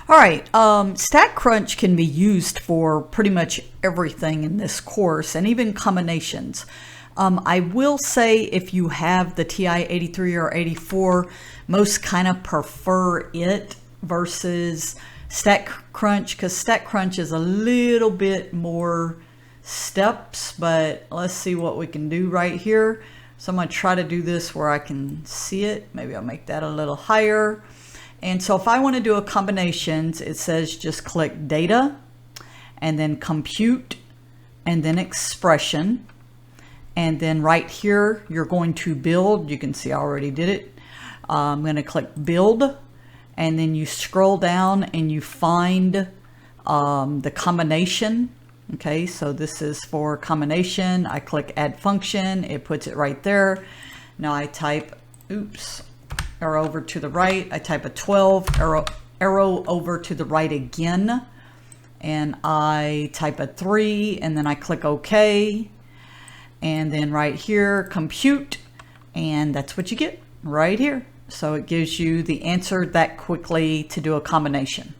All right, StatCrunch can be used for pretty much everything in this course, and even combinations. I will say if you have the TI 83 or 84, most kind of prefer it versus StatCrunch, because StatCrunch is a little bit more steps, but let's see what we can do right here. So I'm going to try to do this where I can see it. Maybe I'll make that a little higher. And so if I want to do a combinations, it says just click data and then compute and then expression. And then right here, you're going to build. You can see I already did it. I'm going to click build, and then you scroll down and you find the combination. Okay, so this is for combination. I click add function. It puts it right there. Now I type, arrow over to the right. I type a 12, arrow over to the right again. And I type a 3, and then I click OK. And then right here, compute. And that's what you get right here. So it gives you the answer that quickly to do a combination.